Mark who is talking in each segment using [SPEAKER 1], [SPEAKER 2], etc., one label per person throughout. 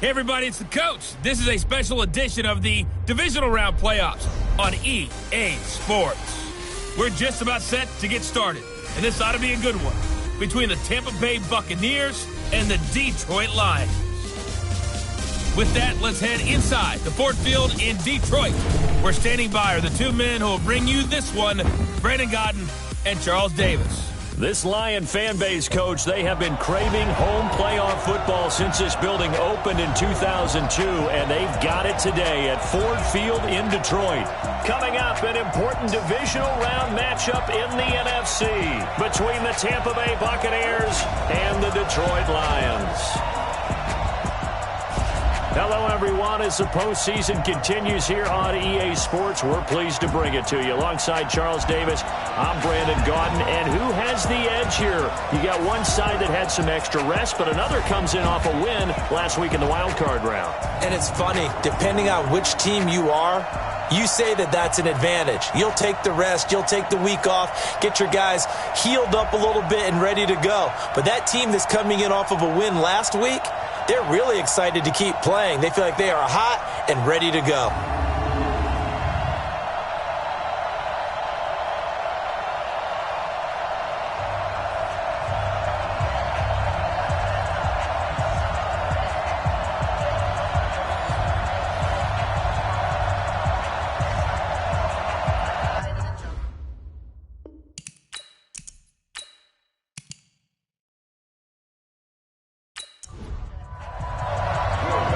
[SPEAKER 1] Hey everybody, it's the coach. This is a special edition of the Divisional Round Playoffs on EA Sports. We're just about set to get started, and this ought to be a good one, between the Tampa Bay Buccaneers and the Detroit Lions. With that, let's head inside the Ford Field in Detroit. We're standing by are the two men who will bring you this one, Brandon Godden and Charles Davis.
[SPEAKER 2] This Lion fan base, Coach, they have been craving home playoff football since this building opened in 2002, and they've got it today at Ford Field in Detroit. Coming up, an important divisional round matchup in the NFC between the Tampa Bay Buccaneers and the Detroit Lions. Hello, everyone. As the postseason continues here on EA Sports, we're pleased to bring it to you. Alongside Charles Davis, I'm Brandon Godden. And who has the edge here? You got one side that had some extra rest, but another comes in off a win last week in the wild card round.
[SPEAKER 3] And it's funny, depending on which team you are, you say that that's an advantage. You'll take the rest, you'll take the week off, get your guys healed up a little bit and ready to go. But that team that's coming in off of a win last week, they're really excited to keep playing. They feel like they are hot and ready to go.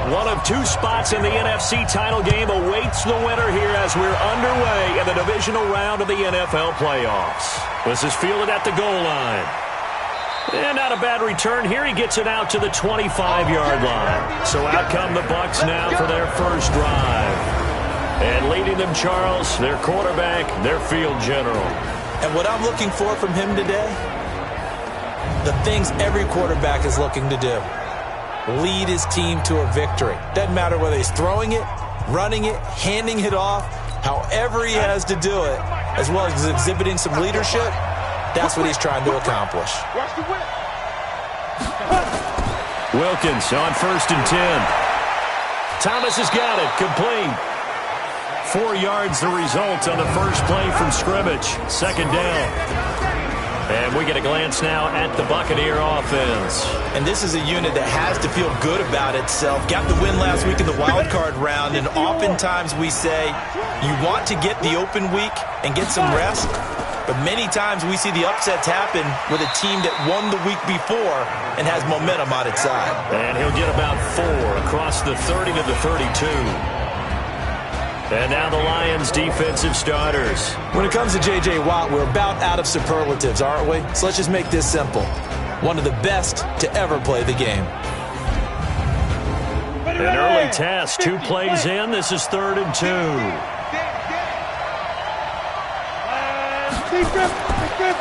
[SPEAKER 2] One of two spots in the NFC title game awaits the winner here as we're underway in the divisional round of the NFL playoffs. This is fielded at the goal line. And not a bad return here. He gets it out to the 25-yard line. So out come the Bucs now for their first drive. And leading them, Charles, their quarterback, their field general.
[SPEAKER 3] And what I'm looking for from him today, the things every quarterback is looking to do. Lead his team to a victory. Doesn't matter whether he's throwing it, running it, handing it off, however he has to do it, as well as exhibiting some leadership, that's what he's trying to accomplish.
[SPEAKER 2] Wilkins on 1st and 10. Thomas has got it, complete. 4 yards the result on the first play from scrimmage. Second down. And we get a glance now at the Buccaneer offense.
[SPEAKER 3] And this is a unit that has to feel good about itself. Got the win last week in the wild card round, and oftentimes we say you want to get the open week and get some rest, but many times we see the upsets happen with a team that won the week before and has momentum on its side.
[SPEAKER 2] And he'll get about 4 across the 30 to the 32. And now the Lions' defensive starters.
[SPEAKER 3] When it comes to J.J. Watt, we're about out of superlatives, aren't we? So let's just make this simple. One of the best to ever play the game.
[SPEAKER 2] An early test, 2 plays in. This is 3rd and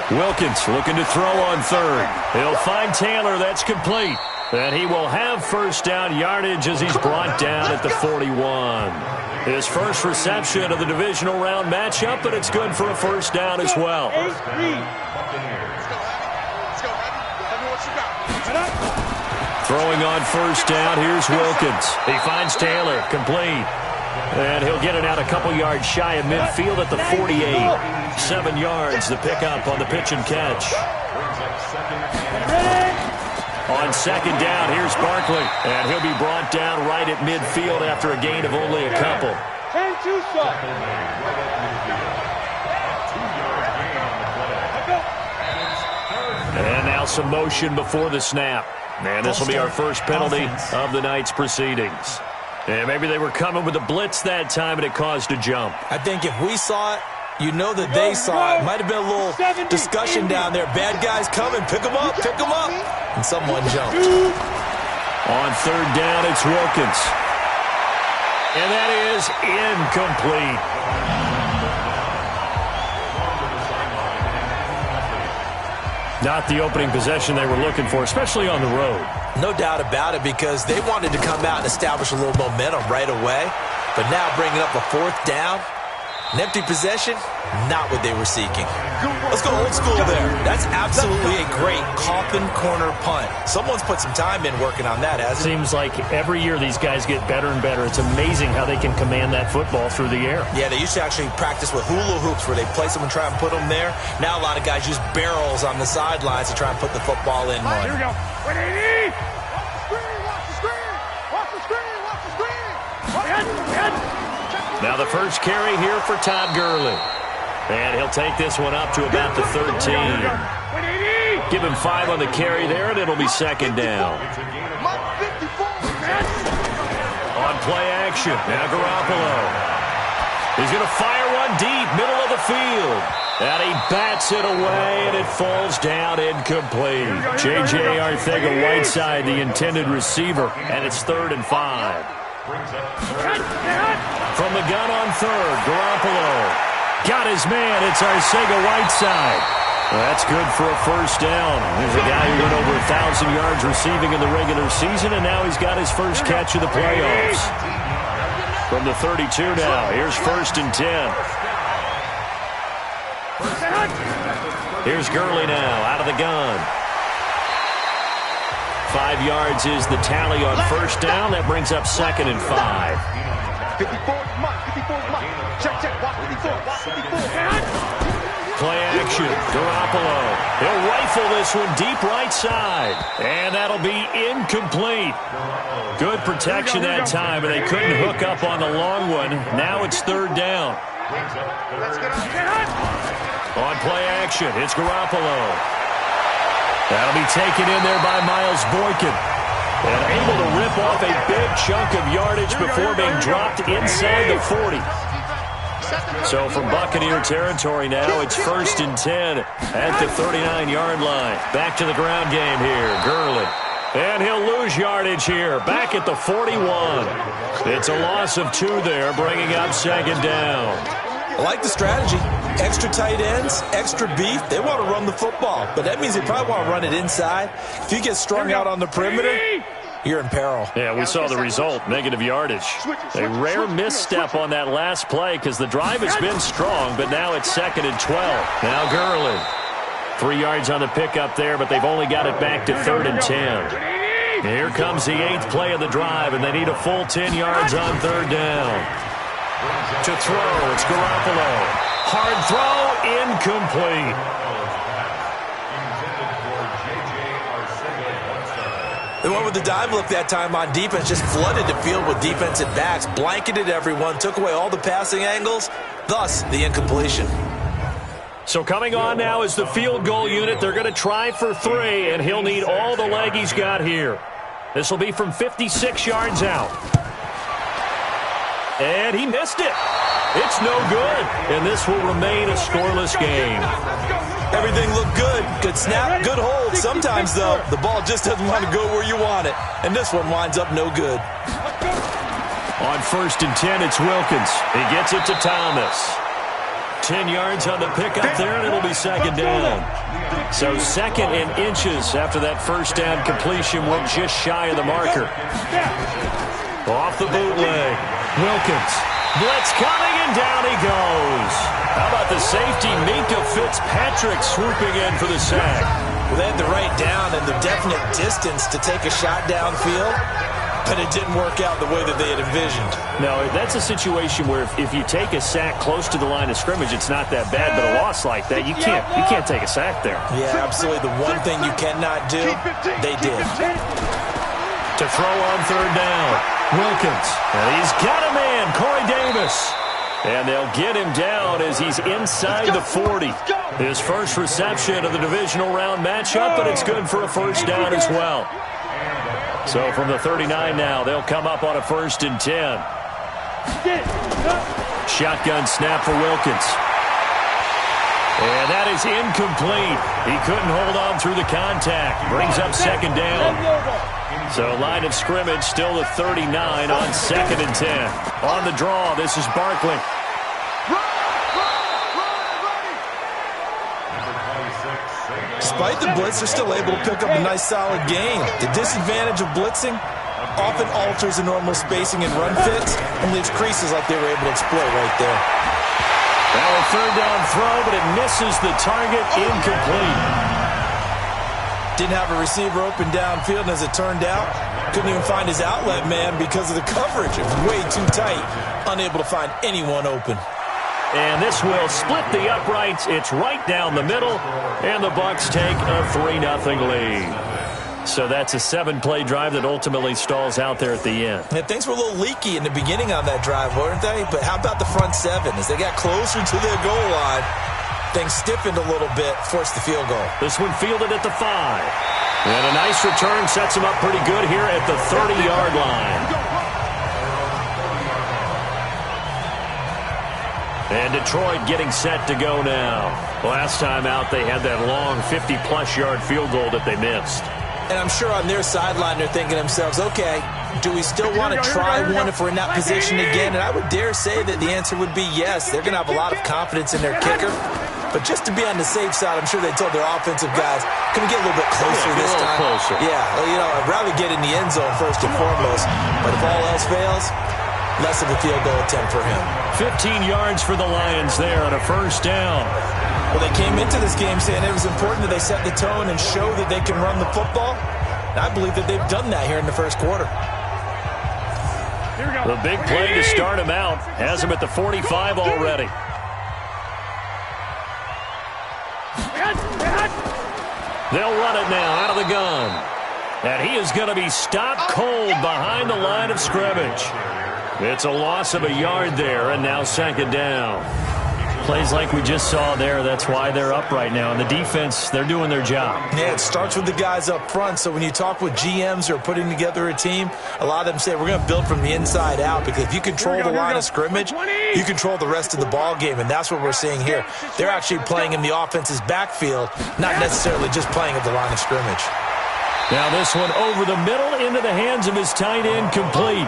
[SPEAKER 2] 2. Wilkins looking to throw on 3rd. He'll find Taylor. That's complete. And he will have first down yardage as he's brought down at the 41. His first reception of the divisional round matchup, but it's good for a first down as well. Throwing on first down, here's Wilkins. He finds Taylor, complete. And he'll get it out a couple yards shy of midfield at the 48. 7 yards, the pickup on the pitch and catch. On second down, here's Barkley. And he'll be brought down right at midfield after a gain of only a couple. And now some motion before the snap. And this will be our first penalty of the night's proceedings. And maybe they were coming with a blitz that time and it caused a jump.
[SPEAKER 3] I think if we saw it, you know that they saw it. Might have been a little discussion down there. Bad guys coming. Pick them up. Pick them up. And someone jumped.
[SPEAKER 2] On third down, it's Wilkins. And that is incomplete. Not the opening possession they were looking for, especially on the road.
[SPEAKER 3] No doubt about it, because they wanted to come out and establish a little momentum right away. But now bringing up a 4th down, An empty possession, not what they were seeking. Let's go old school there. That's absolutely a great coffin corner punt. Someone's put some time in working on that, hasn't it?
[SPEAKER 2] Seems like every year these guys get better and better. It's amazing how they can command that football through the air.
[SPEAKER 3] Yeah, they used to actually practice with hula hoops where they place them and try and put them there. Now a lot of guys use barrels on the sidelines to try and put the football in one.
[SPEAKER 4] Here we go. 180. Watch the screen. Watch the screen. Watch the screen. Watch the screen.
[SPEAKER 2] Now the first carry here for Todd Gurley. And he'll take this one up to about the 13. Give him 5 on the carry there, and it'll be second down. On play action, now Garoppolo. He's going to fire one deep, middle of the field. And he bats it away, and it falls down incomplete. J.J. Arcega-Whiteside, the intended receiver, and it's 3rd and 5. From the gun on 3rd, Garoppolo. Got his man. It's Arcega-Whiteside. Well, that's good for a first down. There's a guy who went over 1,000 yards receiving in the regular season, and now he's got his first catch of the playoffs. From the 32 now, here's 1st and 10. Here's Gurley now, out of the gun. 5 yards is the tally on first down. That brings up 2nd and 5.
[SPEAKER 4] 54's Mike. 54's Mike. Check. Watch 54. Watch 54.
[SPEAKER 2] Play action. Garoppolo. He'll rifle this one deep right side. And that'll be incomplete. Good protection that time, but they couldn't hook up on the long one. Now it's 3rd down. On play action, it's Garoppolo. That'll be taken in there by Miles Boykin. And able to rip off a big chunk of yardage before being dropped inside the 40. So from Buccaneer territory now, it's 1st and 10 at the 39-yard line. Back to the ground game here, Gurley. And he'll lose yardage here, back at the 41. It's a loss of 2 there, bringing up 2nd down.
[SPEAKER 3] I like the strategy. Extra tight ends, extra beef. They want to run the football, but that means they probably want to run it inside. If you get strung out on the perimeter, you're in peril.
[SPEAKER 2] Yeah, we saw the result, negative yardage. A rare misstep on that last play because the drive has been strong, but now it's 2nd and 12. Now Gurley. 3 yards on the pickup there, but they've only got it back to 3rd and 10. Here comes the 8th play of the drive, and they need a full 10 yards on 3rd down. To throw, it's Garoppolo. Hard throw, incomplete.
[SPEAKER 3] They went with the dive look that time on defense, just flooded the field with defensive backs, blanketed everyone, took away all the passing angles, thus the incompletion.
[SPEAKER 2] So coming on now is the field goal unit. They're going to try for 3, and he'll need all the leg he's got here. This will be from 56 yards out. And he missed it. It's no good, and this will remain a scoreless game.
[SPEAKER 3] Everything looked good. Good snap, good hold. Sometimes, though, the ball just doesn't want to go where you want it, and this one winds up no good.
[SPEAKER 2] On 1st and 10, it's Wilkins. He gets it to Thomas. 10 yards on the pickup there, and it'll be 2nd down. So 2nd and inches after that first down completion went just shy of the marker. Off the bootleg. Wilkins. Blitz coming, and down he goes. How about the safety, Minka Fitzpatrick, swooping in for the sack.
[SPEAKER 3] Well, they had the right down and the definite distance to take a shot downfield, but it didn't work out the way that they had envisioned.
[SPEAKER 2] No, that's a situation where if you take a sack close to the line of scrimmage, it's not that bad, but a loss like that, you can't take a sack there.
[SPEAKER 3] Yeah, absolutely. The one thing you cannot do, they did.
[SPEAKER 2] To throw on 3rd down. Wilkins, and he's got a man, Corey Davis. And they'll get him down as he's inside the 40. His first reception of the divisional round matchup, but it's good for a first down as well. So from the 39 now, they'll come up on a 1st and 10. Shotgun snap for Wilkins. And that is incomplete. He couldn't hold on through the contact. Brings up 2nd down. So line of scrimmage still the 39 on 2nd and 10. On the draw, this is Barkley.
[SPEAKER 3] Despite the blitz, they're still able to pick up a nice solid gain. The disadvantage of blitzing often alters the normal spacing and run fits and leaves creases like they were able to exploit right there.
[SPEAKER 2] Now a third down throw, but it misses the target, incomplete.
[SPEAKER 3] Didn't have a receiver open downfield, and as it turned out, couldn't even find his outlet man because of the coverage. It was way too tight, unable to find anyone open.
[SPEAKER 2] And this will split the uprights. It's right down the middle, and the Bucs take a 3-0 lead. So that's a 7-play drive that ultimately stalls out there at the end.
[SPEAKER 3] And things were a little leaky in the beginning on that drive, weren't they? But how about the front seven? As they got closer to their goal line, things stiffened a little bit, forced the field goal.
[SPEAKER 2] This one fielded at the 5. And a nice return sets him up pretty good here at the 30-yard line. And Detroit getting set to go now. Last time out, they had that long 50-plus yard field goal that they missed.
[SPEAKER 3] And I'm sure on their sideline they're thinking to themselves, okay, do we still want to try one if we're in that position again? And I would dare say that the answer would be yes. They're going to have a lot of confidence in their kicker. But just to be on the safe side, I'm sure they told their offensive guys, can we get a little bit closer this time?
[SPEAKER 2] Closer.
[SPEAKER 3] Yeah, you know, I'd rather get in the end zone first and foremost. But if all else fails, less of a field goal attempt for him.
[SPEAKER 2] 15 yards for the Lions there on a first down.
[SPEAKER 3] Well, they came into this game saying it was important that they set the tone and show that they can run the football. And I believe that they've done that here in the first quarter.
[SPEAKER 2] The big play to start him out has him at the 45 already. They'll run it now out of the gun. And he is going to be stopped cold behind the line of scrimmage. It's a loss of a yard there, and now second down. Plays like we just saw there, that's why they're up right now. And the defense, they're doing their job.
[SPEAKER 3] Yeah, it starts with the guys up front. So when you talk with GMs who are putting together a team, a lot of them say we're going to build from the inside out, because if you control the line of scrimmage, you control the rest of the ball game, and that's what we're seeing here. They're actually playing in the offense's backfield, not necessarily just playing at the line of scrimmage.
[SPEAKER 2] Now this one over the middle into the hands of his tight end, complete.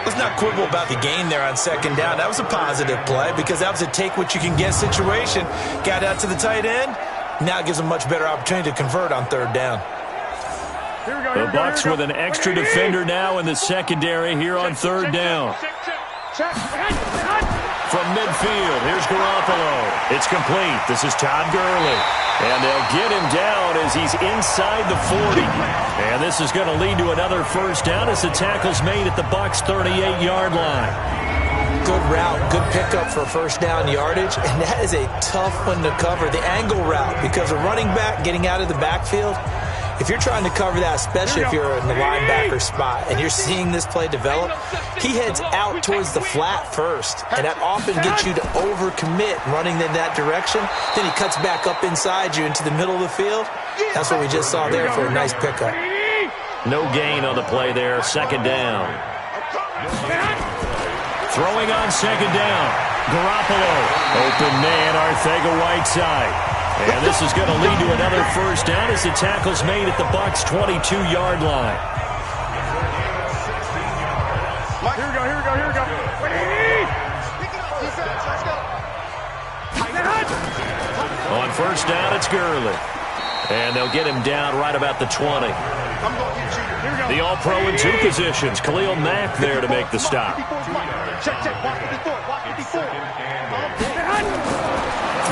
[SPEAKER 3] Let's not quibble about the gain there on second down. That was a positive play because that was a take-what-you-can-get situation. Got out to the tight end. Now it gives them a much better opportunity to convert on third down.
[SPEAKER 2] The Bucs with an extra defender now in the secondary here on third down. From midfield, here's Garoppolo. It's complete. This is Todd Gurley. And they'll get him down as he's inside the 40. And this is going to lead to another first down as the tackle's made at the Bucs' 38-yard line.
[SPEAKER 3] Good route, good pickup for first down yardage. And that is a tough one to cover, the angle route, because a running back getting out of the backfield, if you're trying to cover that, especially if you're in the linebacker spot and you're seeing this play develop, he heads out towards the flat first, and that often gets you to overcommit running in that direction. Then he cuts back up inside you into the middle of the field. That's what we just saw there for a nice pickup.
[SPEAKER 2] No gain on the play there, second down. Throwing on second down, Garoppolo. Open man, Arcega-Whiteside. And this is going to lead to another first down as the tackle's made at the Bucs' 22-yard line.
[SPEAKER 4] Here we go.
[SPEAKER 2] On first down, it's Gurley. And they'll get him down right about the 20. The All-Pro in two positions. Khalil Mack there to make the stop.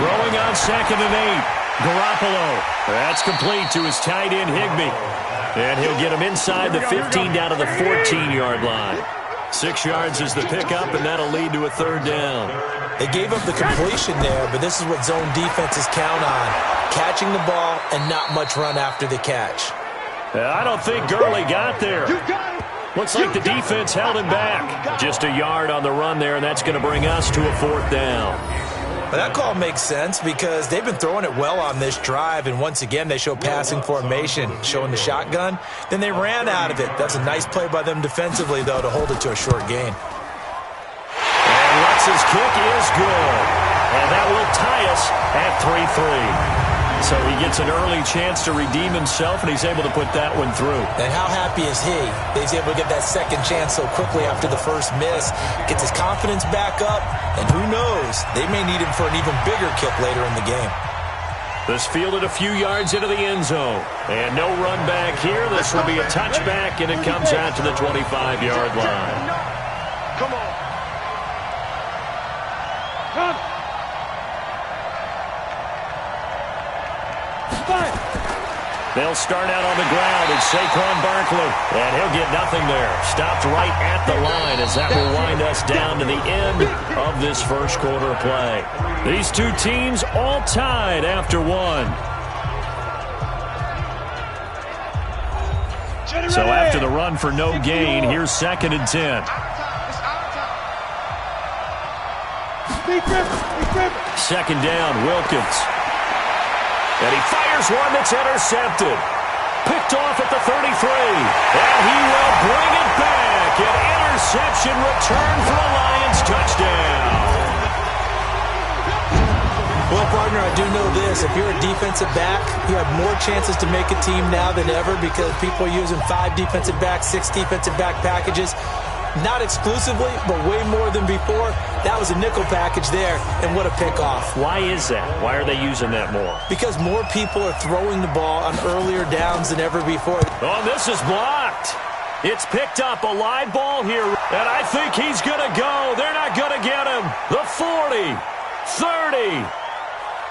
[SPEAKER 2] Throwing on second and 8. Garoppolo. That's complete to his tight end, Higbee. And he'll get him inside the 15 down to the 14-yard line. 6 yards is the pickup, and that'll lead to a third down.
[SPEAKER 3] They gave up the completion there, but this is what zone defenses count on. Catching the ball and not much run after the catch.
[SPEAKER 2] I don't think Gurley got there. Looks like the defense held him back. Just a yard on the run there, and that's going to bring us to a fourth down.
[SPEAKER 3] Well, that call makes sense because they've been throwing it well on this drive, and once again they show passing formation, showing the shotgun. Then they ran out of it. That's a nice play by them defensively, though, to hold it to a short gain.
[SPEAKER 2] And Lutz's kick is good. And that will tie us at 3-3. So he gets an early chance to redeem himself, and he's able to put that one through.
[SPEAKER 3] And how happy is he that he's able to get that second chance so quickly after the first miss? Gets his confidence back up, and who knows, they may need him for an even bigger kick later in the game.
[SPEAKER 2] This fielded a few yards into the end zone. And no run back here. This will be a touchback, and it comes out to the 25-yard line.
[SPEAKER 4] Come on.
[SPEAKER 2] They'll start out on the ground. It's Saquon Barkley. And he'll get nothing there. Stopped right at the line as that will wind us down to the end of this first quarter play. These two teams all tied after one. So after the run for no gain, here's 2nd and 10. Second down, Wilkins. And he fires one that's intercepted. Picked off at the 33. And he will bring it back. An interception return for a Lions touchdown.
[SPEAKER 3] Well, partner, I do know this. If you're a defensive back, you have more chances to make a team now than ever because people are using 5 defensive backs, 6 defensive back packages. Not exclusively, but way more than before. That was a nickel package there, and what a pickoff.
[SPEAKER 2] Why is that? Why are they using that more?
[SPEAKER 3] Because more people are throwing the ball on earlier downs than ever before.
[SPEAKER 2] Oh, this is blocked. It's picked up, a live ball here, and I think he's going to go. They're not going to get him. The 40, 30,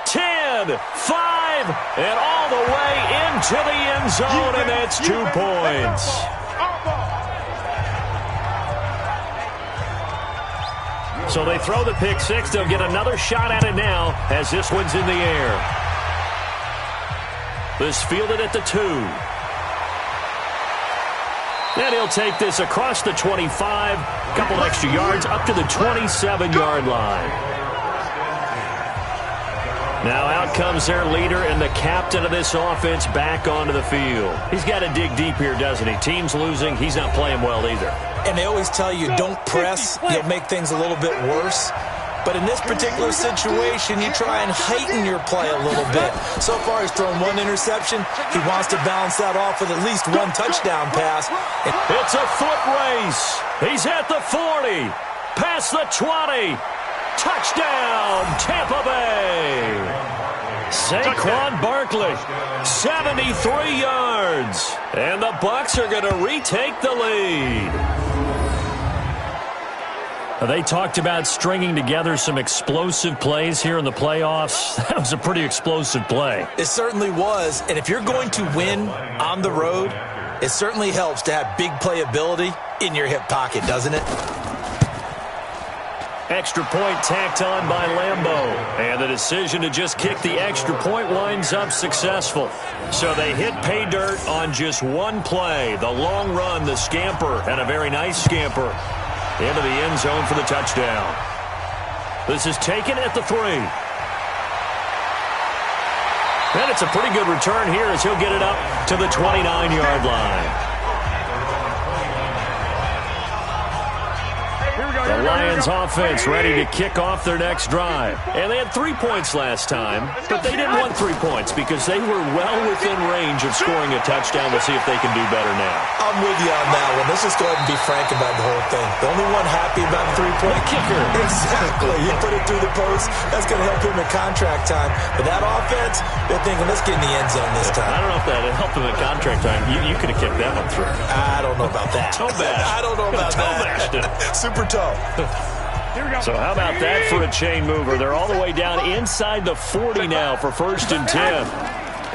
[SPEAKER 2] 10, 5, and all the way into the end zone, and that's 2 points. So they throw the pick six. They'll get another shot at it now as this one's in the air. This fielded at the 2. And he'll take this across the 25, a couple extra yards up to the 27-yard line. Now out comes their leader and the captain of this offense back onto the field. He's got to dig deep here, doesn't he? Team's losing. He's not playing well either.
[SPEAKER 3] And they always tell you, don't press. You'll make things a little bit worse. But in this particular situation, you try and heighten your play a little bit. So far, he's thrown 1 interception. He wants to balance that off with at least 1 touchdown pass.
[SPEAKER 2] It's a foot race. He's at the 40, past the 20. Touchdown, Tampa Bay. Saquon Barkley, 73 yards. And the Bucs are going to retake the lead. They talked about stringing together some explosive plays here in the playoffs. That was a pretty explosive play.
[SPEAKER 3] It certainly was. And if you're going to win on the road, it certainly helps to have big playability in your hip pocket, doesn't it?
[SPEAKER 2] Extra point tacked on by Lambeau. And the decision to just kick the extra point winds up successful. So they hit pay dirt on just 1 play. The long run, the scamper, and a very nice scamper into the end zone for the touchdown. This is taken at the 3. And it's a pretty good return here as he'll get it up to the 29-yard line. The Lions offense ready to kick off their next drive. And they had 3 points last time, but they didn't want 3 points because they were well within range of scoring a touchdown. We'll see if they can do better now.
[SPEAKER 3] I'm with you on that one. Let's just go ahead and be frank about the whole thing. The only one happy about the 3-point
[SPEAKER 2] kicker.
[SPEAKER 3] Exactly. He put it through the post. That's going to help him at contract time. But that offense, they're thinking, let's get in the end zone this time.
[SPEAKER 2] I don't know if that helped him at contract time. You could have kicked that one through.
[SPEAKER 3] I don't know about that.
[SPEAKER 2] Toe bash.
[SPEAKER 3] I don't know about that. Super toe.
[SPEAKER 2] So how about that for a chain mover? They're all the way down inside the 40 now for 1st and 10.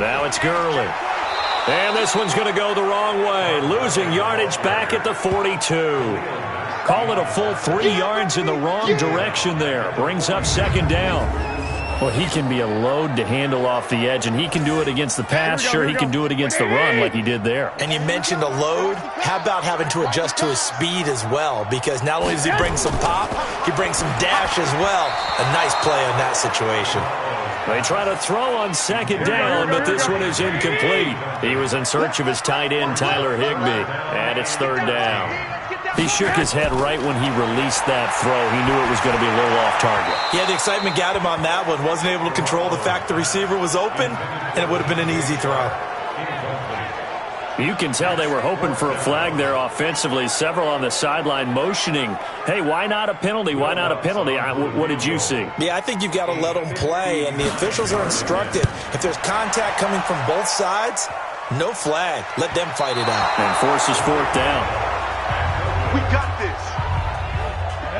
[SPEAKER 2] Now it's Gurley. And this one's going to go the wrong way. Losing yardage back at the 42. Call it a full 3 yards in the wrong direction there. Brings up 2nd down. Well, he can be a load to handle off the edge, and he can do it against the pass. Sure, he can do it against the run like he did there.
[SPEAKER 3] And you mentioned a load. How about having to adjust to his speed as well? Because not only does he bring some pop, he brings some dash as well. A nice play on that situation.
[SPEAKER 2] They try to throw on 2nd down, but this one is incomplete. He was in search of his tight end, Tyler Higbee, and it's 3rd down. He shook his head right when he released that throw. He knew it was going to be a little off target.
[SPEAKER 3] Yeah, the excitement got him on that one. Wasn't able to control the fact the receiver was open, and it would have been an easy throw.
[SPEAKER 2] You can tell they were hoping for a flag there offensively. Several on the sideline motioning, hey, why not a penalty? Why not a penalty? What did you see?
[SPEAKER 3] Yeah, I think you've got to let them play, and the officials are instructed. If there's contact coming from both sides, no flag. Let them fight it out.
[SPEAKER 2] And forces 4th down.
[SPEAKER 4] We got this.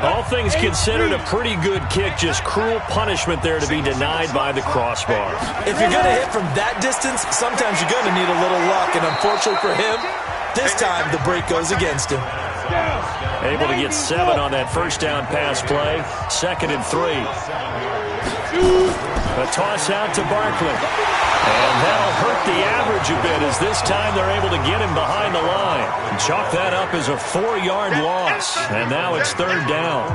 [SPEAKER 2] All things considered, a pretty good kick. Just cruel punishment there to be denied by the crossbar.
[SPEAKER 3] If you're going to hit from that distance, sometimes you're going to need a little luck. And unfortunately for him, this time the break goes against him.
[SPEAKER 2] Able to get 7 on that first down pass play. 2nd and 3. A toss out to Barkley. And that'll hurt the average a bit as this time they're able to get him behind the line. And chalk that up as a 4-yard loss. And now it's 3rd down.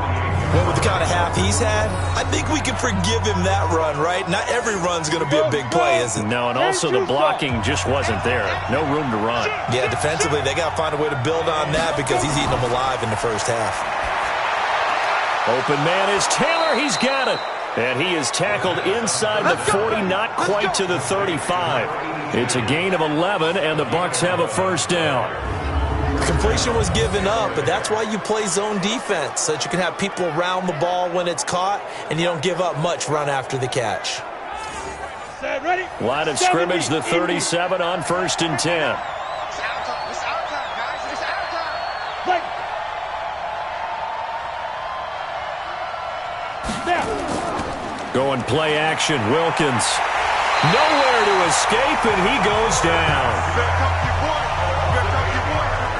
[SPEAKER 3] Well, with the kind of half he's had, I think we can forgive him that run, right? Not every run's going to be a big play, is it?
[SPEAKER 2] No, and also the blocking just wasn't there. No room to run.
[SPEAKER 3] Yeah, defensively, they got to find a way to build on that because he's eating them alive in the first half.
[SPEAKER 2] Open man is Taylor. He's got it. And he is tackled inside the 40, not quite to the 35. It's a gain of 11, and the Bucs have a first down.
[SPEAKER 3] Completion was given up, but that's why you play zone defense, so that you can have people around the ball when it's caught, and you don't give up much run after the catch.
[SPEAKER 2] Line of scrimmage, the 37 on 1st and 10. Going play action, Wilkins. Nowhere to escape, and he goes down.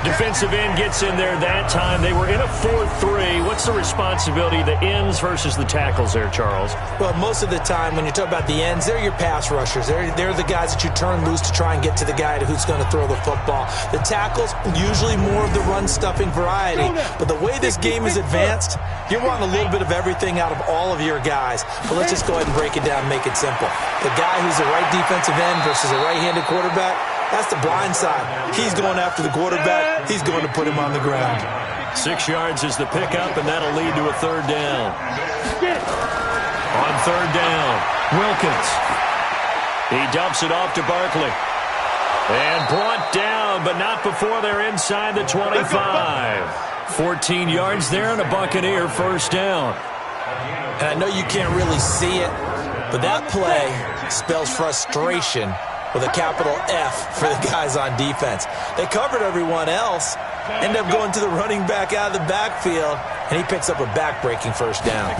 [SPEAKER 2] Defensive end gets in there that time. They were in a 4-3. What's the responsibility, the ends versus the tackles there, Charles?
[SPEAKER 3] Well, most of the time when you talk about the ends, they're your pass rushers. They're the guys that you turn loose to try and get to the guy who's going to throw the football. The tackles, usually more of the run-stuffing variety. But the way this game is advanced, you're wanting a little bit of everything out of all of your guys. But let's just go ahead and break it down and make it simple. The guy who's a right defensive end versus a right-handed quarterback, that's the blind side. He's going after the quarterback. He's going to put him on the ground.
[SPEAKER 2] 6 yards is the pickup, and that'll lead to a 3rd down. On 3rd down, Wilkins. He dumps it off to Barkley. And brought down, but not before they're inside the 25. 14 yards there and a Buccaneer first down.
[SPEAKER 3] And I know you can't really see it, but that play spells frustration with a capital F for the guys on defense. They covered everyone else, end up going to the running back out of the backfield, and he picks up a back-breaking first down.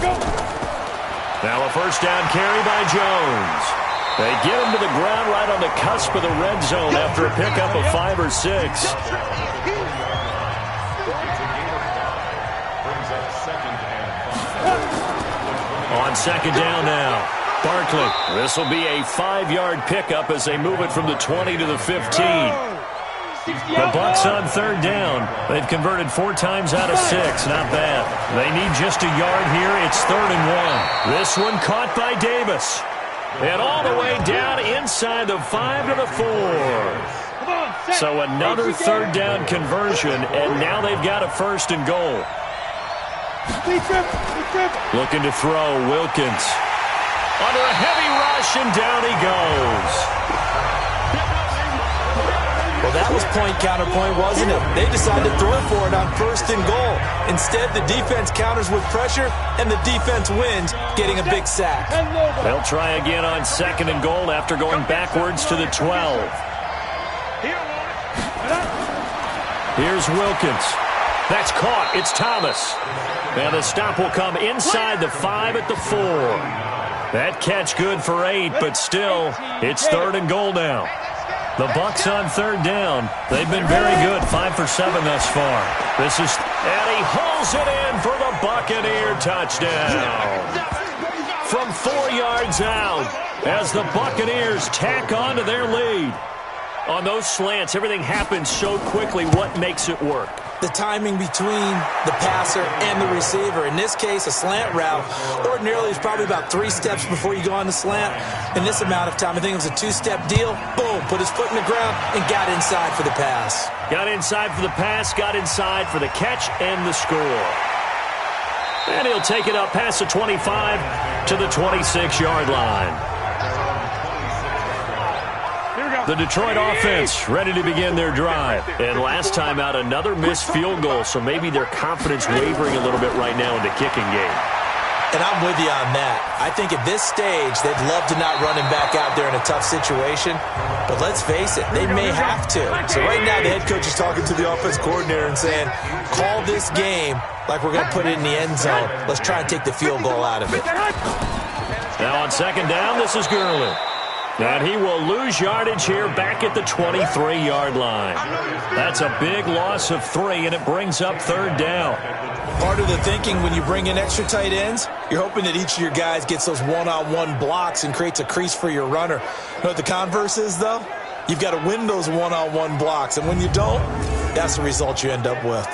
[SPEAKER 2] Now a first down carry by Jones. They get him to the ground right on the cusp of the red zone after a pickup of 5 or 6. On 2nd down now, Barkley. This will be a 5-yard pickup as they move it from the 20 to the 15. The Bucs on 3rd down. They've converted 4 times out of 6. Not bad. They need just a yard here. It's 3rd and 1. This one caught by Davis. And all the way down inside the 5 to the 4. So another 3rd down conversion, and now they've got a 1st and goal. Looking to throw, Wilkins. Under a heavy rush, and down he goes.
[SPEAKER 3] Well, that was point counterpoint, wasn't it? They decided to throw for it on 1st and goal. Instead, the defense counters with pressure, and the defense wins, getting a big sack.
[SPEAKER 2] They'll try again on 2nd and goal after going backwards to the 12. Here's Wilkins. That's caught. It's Thomas. And the stop will come inside the 5 at the 4. That catch good for 8, but still, it's 3rd and goal now. The Bucs on 3rd down. They've been very good, 5 for 7 thus far. And he hauls it in for the Buccaneer touchdown. From 4 yards out, as the Buccaneers tack on to their lead. On those slants, everything happens so quickly. What makes it work?
[SPEAKER 3] The timing between the passer and the receiver. In this case, a slant route. Ordinarily, it's probably about 3 steps before you go on the slant. In this amount of time, I think it was a 2-step deal. Boom, put his foot in the ground and got inside for the pass.
[SPEAKER 2] Got inside for the pass, got inside for the catch and the score. And he'll take it up past the 25 to the 26-yard line. The Detroit offense ready to begin their drive. And last time out, another missed field goal, so maybe their confidence wavering a little bit right now in the kicking game.
[SPEAKER 3] And I'm with you on that. I think at this stage, they'd love to not run him back out there in a tough situation. But let's face it, they may have to. So right now, the head coach is talking to the offense coordinator and saying, call this game like we're going to put it in the end zone. Let's try and take the field goal out of it.
[SPEAKER 2] Now on second down, this is Gurley. And he will lose yardage here back at the 23-yard line. That's a big loss of 3, and it brings up third down.
[SPEAKER 3] Part of the thinking when you bring in extra tight ends, you're hoping that each of your guys gets those one-on-one blocks and creates a crease for your runner. You know what the converse is, though? You've got to win those one-on-one blocks, and when you don't, that's the result you end up with.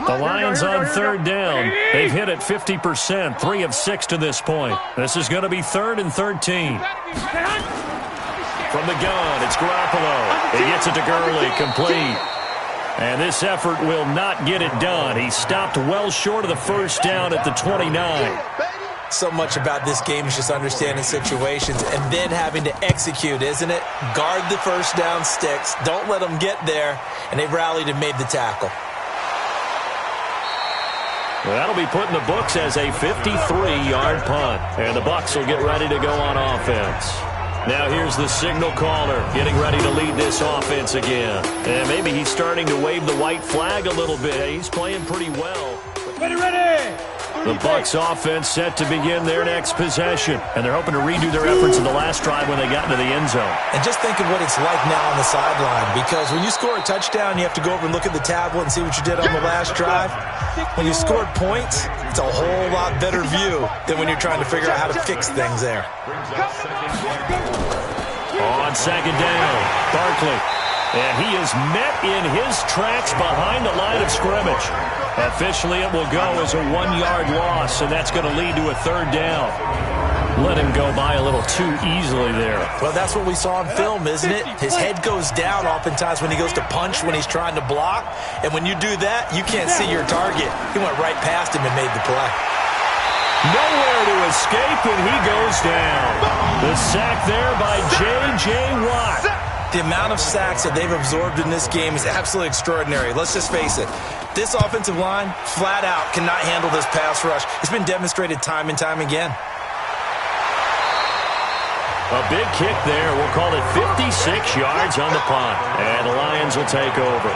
[SPEAKER 2] The Lions on third down. They've hit it 50%, 3 of 6 to this point. This is going to be 3rd and 13. From the gun, it's Garoppolo. He gets it to Gurley, complete. And this effort will not get it done. He stopped well short of the first down at the 29.
[SPEAKER 3] So much about this game is just understanding situations and then having to execute, isn't it? Guard the first down sticks. Don't let them get there. And they rallied and made the tackle.
[SPEAKER 2] Well, that'll be put in the books as a 53-yard punt. And the Bucs will get ready to go on offense. Now here's the signal caller getting ready to lead this offense again. And maybe he's starting to wave the white flag a little bit. He's playing pretty well.
[SPEAKER 4] Ready!
[SPEAKER 2] The Bucs offense set to begin their next possession. And they're hoping to redo their efforts in the last drive when they got into the end zone.
[SPEAKER 3] And just think of what it's like now on the sideline. Because when you score a touchdown, you have to go over and look at the tablet and see what you did on the last drive. When you scored points, it's a whole lot better view than when you're trying to figure out how to fix things there.
[SPEAKER 2] On second down, Barkley. And he is met in his tracks behind the line of scrimmage. Officially, it will go as a 1-yard loss, and that's going to lead to a third down. Let him go by a little too easily there.
[SPEAKER 3] Well, that's what we saw on film, isn't it? His head goes down oftentimes when he goes to punch, when he's trying to block. And when you do that, you can't see your target. He went right past him and made the play.
[SPEAKER 2] Nowhere to escape, and he goes down. The sack there by J.J. Watt.
[SPEAKER 3] The amount of sacks that they've absorbed in this game is absolutely extraordinary. Let's just face it. This offensive line, flat out, cannot handle this pass rush. It's been demonstrated time and time again.
[SPEAKER 2] A big kick there. We'll call it 56 yards on the punt. And the Lions will take over.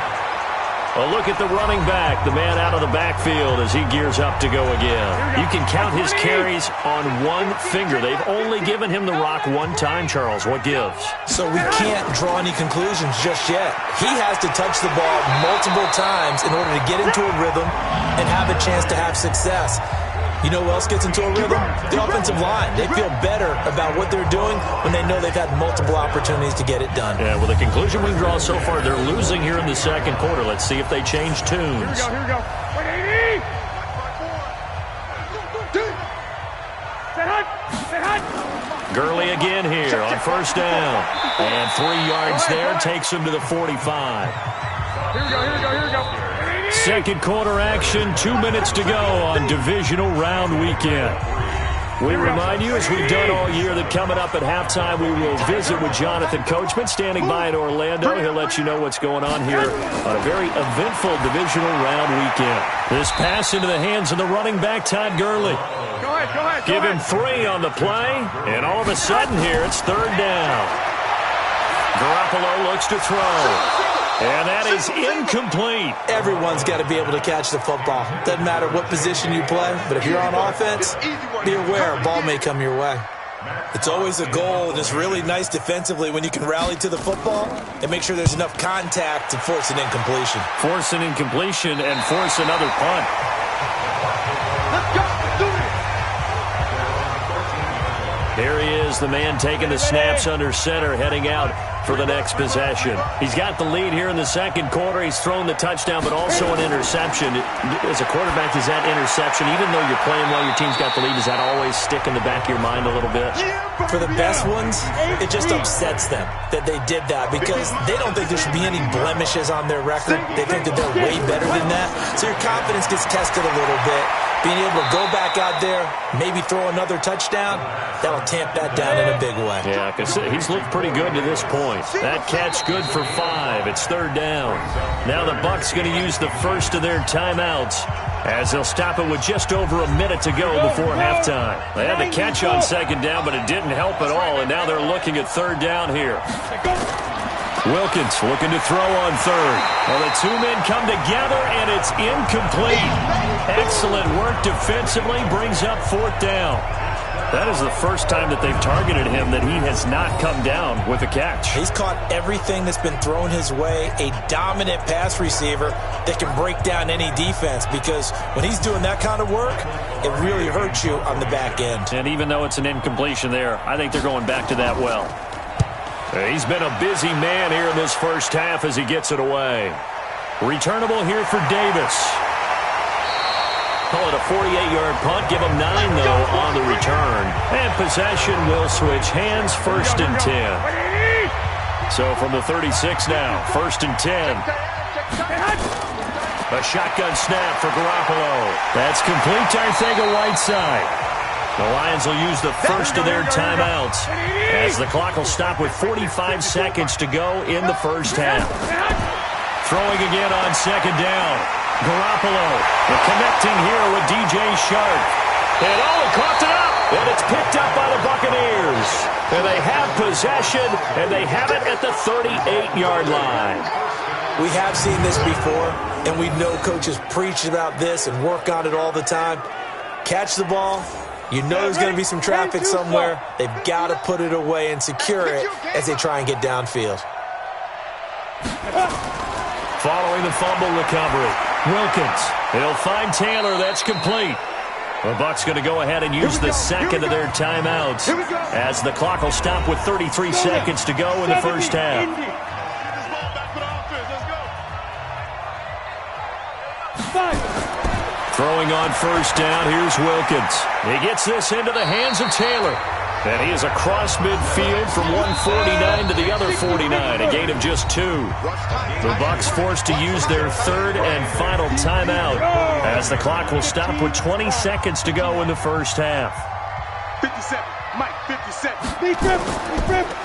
[SPEAKER 2] A look at the running back, the man out of the backfield as he gears up to go again. You can count his carries on one finger. They've only given him the rock one time, Charles. What gives?
[SPEAKER 3] So we can't draw any conclusions just yet. He has to touch the ball multiple times in order to get into a rhythm and have a chance to have success. You know who else gets into a rhythm? The offensive line. They feel better about what they're doing when they know they've had multiple opportunities to get it done.
[SPEAKER 2] Yeah, well, the conclusion we draw so far, they're losing here in the second quarter. Let's see if they change tunes.
[SPEAKER 4] Here we go. Wait, 80! Set hut!
[SPEAKER 2] Gurley again here on first down. And 3 yards there takes him to the 45.
[SPEAKER 4] Here we go.
[SPEAKER 2] Second quarter action, 2 minutes to go on Divisional Round Weekend. We remind you, as we've done all year, that coming up at halftime, we will visit with Jonathan Coachman, standing by in Orlando. He'll let you know what's going on here on a very eventful Divisional Round Weekend. This pass into the hands of the running back, Todd Gurley.
[SPEAKER 4] Go ahead.
[SPEAKER 2] Give him 3 on the play, and all of a sudden here, it's third down. Garoppolo looks to throw. And that is incomplete.
[SPEAKER 3] Everyone's got to be able to catch the football. Doesn't matter what position you play, but if you're on offense, be aware a ball may come your way. It's always a goal, and it's really nice defensively when you can rally to the football and make sure there's enough contact to force an incompletion.
[SPEAKER 2] Force an incompletion and force another punt.
[SPEAKER 4] Let's go. Do it.
[SPEAKER 2] There he is, the man taking the snaps under center, heading out for the next possession. He's got the lead here in the second quarter. He's thrown the touchdown, but also an interception. As a quarterback, is that interception, even though you're playing while your team's got the lead, does that always stick in the back of your mind a little bit?
[SPEAKER 3] For the best ones, it just upsets them that they did that because they don't think there should be any blemishes on their record. They think that they're way better than that. So your confidence gets tested a little bit. being able to go back out there, maybe throw another touchdown, that'll tamp that down in a big way.
[SPEAKER 2] Yeah, because he's looked pretty good to this point. That catch good for 5. It's 3rd down. Now the Bucs going to use the first of their timeouts as they'll stop it with just over a minute to go before halftime. They had the catch on 2nd down, but it didn't help at all, and now they're looking at 3rd down here. Wilkins looking to throw on 3rd. Well, the two men come together, and it's incomplete. Excellent work defensively, brings up 4th down. That is the first time that they've targeted him that he has not come down with a catch.
[SPEAKER 3] He's caught everything that's been thrown his way, a dominant pass receiver that can break down any defense, because when he's doing that kind of work, it really hurts you on the back end.
[SPEAKER 2] And even though it's an incompletion there, I think they're going back to that well. He's been a busy man here in this first half as he gets it away. Returnable here for Davis. Call it a 48-yard punt. Give him 9, though, on the return. And possession will switch hands, 1st and 10. So from the 36 now, 1st and 10. A shotgun snap for Garoppolo. That's complete to Arcega-Whiteside. The Lions will use the first of their timeouts as the clock will stop with 45 seconds to go in the first half. Throwing again on 2nd down. Garoppolo, the connecting here with DJ Shark. And he caught it up, and it's picked up by the Buccaneers. And they have possession, and they have it at the 38-yard line.
[SPEAKER 3] We have seen this before, and we know coaches preach about this and work on it all the time. Catch the ball. You know there's going to be some traffic somewhere. They've got to put it away and secure it as they try and get downfield.
[SPEAKER 2] Following the fumble recovery, Wilkins. He'll find Taylor. That's complete. The Bucs going to go ahead and use the second of their timeouts as the clock will stop with 33 seconds to go in the first half. Throwing on 1st down, here's Wilkins. He gets this into the hands of Taylor. And he is across midfield from 149 to the other 49, a gain of just 2. The Bucs forced to use their 3rd and final timeout as the clock will stop with 20 seconds to go in the first half.
[SPEAKER 4] 57, Mike, 57.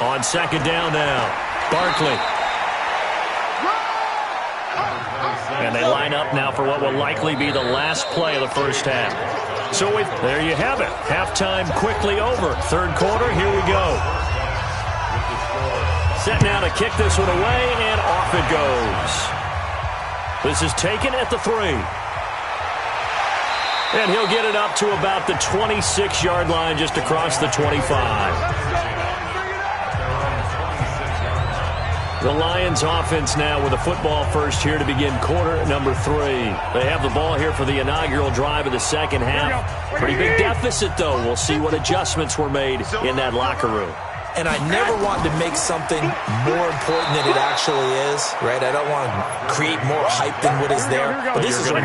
[SPEAKER 2] On 2nd down now, Barkley. And they line up now for what will likely be the last play of the first half. So there you have it. Halftime quickly over. 3rd quarter, here we go. Set now to kick this one away, and off it goes. This is taken at the 3. And he'll get it up to about the 26-yard line, just across the 25. The Lions offense now with a football first here to begin quarter number 3. They have the ball here for the inaugural drive of the second half. Pretty big deficit, though. We'll see what adjustments were made in that locker room.
[SPEAKER 3] And I never want to make something more important than it actually is, right? I don't want to create more hype than what is there. But this is I'm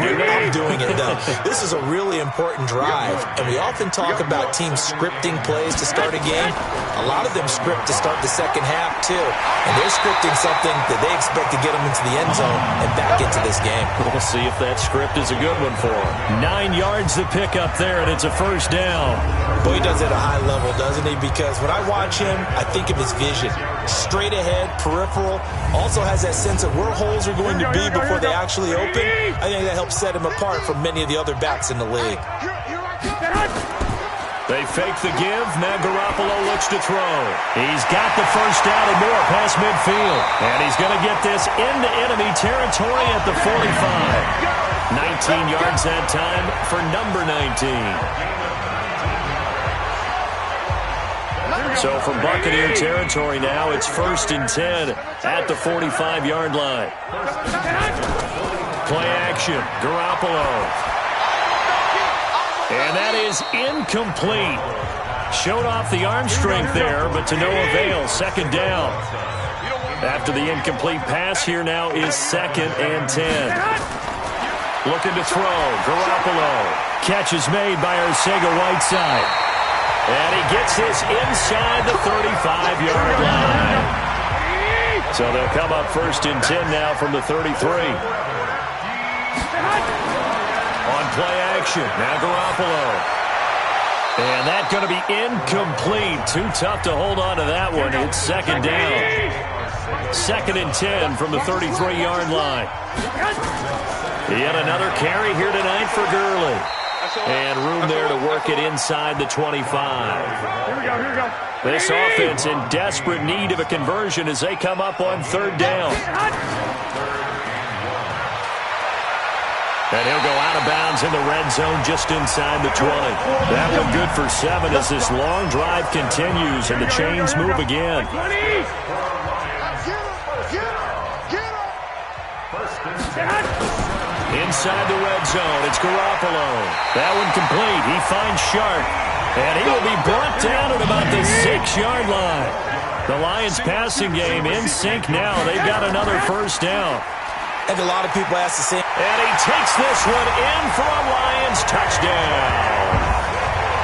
[SPEAKER 3] doing it, though. This is a really important drive. And we often talk about teams scripting plays to start a game. A lot of them script to start the second half, too. And they're scripting something that they expect to get them into the end zone and back into this game.
[SPEAKER 2] We'll see if that script is a good one for them. 9 yards to pick up there, and it's a 1st down.
[SPEAKER 3] Boy, he does it at a high level, doesn't he? Because when I watch him, I think of his vision. Straight ahead, peripheral. Also has that sense of where holes are going to be before they actually open. I think that helps set him apart from many of the other backs in the league.
[SPEAKER 2] They fake the give. Now Garoppolo looks to throw. He's got the 1st down and more past midfield. And he's going to get this into enemy territory at the 45. 19 yards that time for number 19. So from Buccaneer territory now, it's 1st and 10 at the 45-yard line. Play action, Garoppolo. And that is incomplete. Showed off the arm strength there, but to no avail. 2nd down. After the incomplete pass, here now is 2nd and 10. Looking to throw, Garoppolo. Catch is made by Arcega-Whiteside. And he gets this inside the 35-yard line. So they'll come up 1st and 10 now from the 33. On play action, now Garoppolo. And that's going to be incomplete. Too tough to hold on to that one. It's second down. 2nd and 10 from the 33-yard line. Yet another carry here tonight for Gurley. And room there to work it inside the 25.
[SPEAKER 4] Here we go.
[SPEAKER 2] This offense in desperate need of a conversion as they come up on 3rd down. And he'll go out of bounds in the red zone just inside the 20. That one good for 7 as this long drive continues and the chains move again. Inside the red zone, it's Garoppolo. That one complete. He finds Sharp. And he will be brought down at about the 6-yard line. The Lions passing game in sync now. They've got another first down.
[SPEAKER 3] I think a lot of people ask the same.
[SPEAKER 2] And he takes this one in for a Lions touchdown.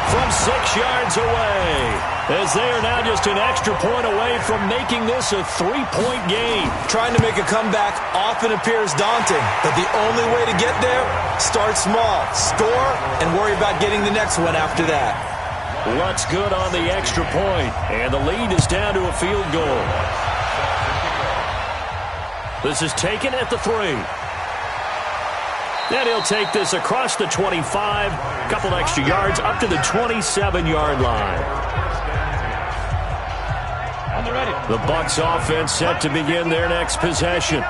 [SPEAKER 2] From 6 yards away. As they are now just an extra point away from making this a 3-point game.
[SPEAKER 3] Trying to make a comeback often appears daunting, but the only way to get there, start small, score, and worry about getting the next one after that.
[SPEAKER 2] What's good on the extra point, and the lead is down to a field goal. This is taken at the 3. Then he'll take this across the 25, a couple extra yards up to the 27-yard line. The Bucs offense set to begin their next possession.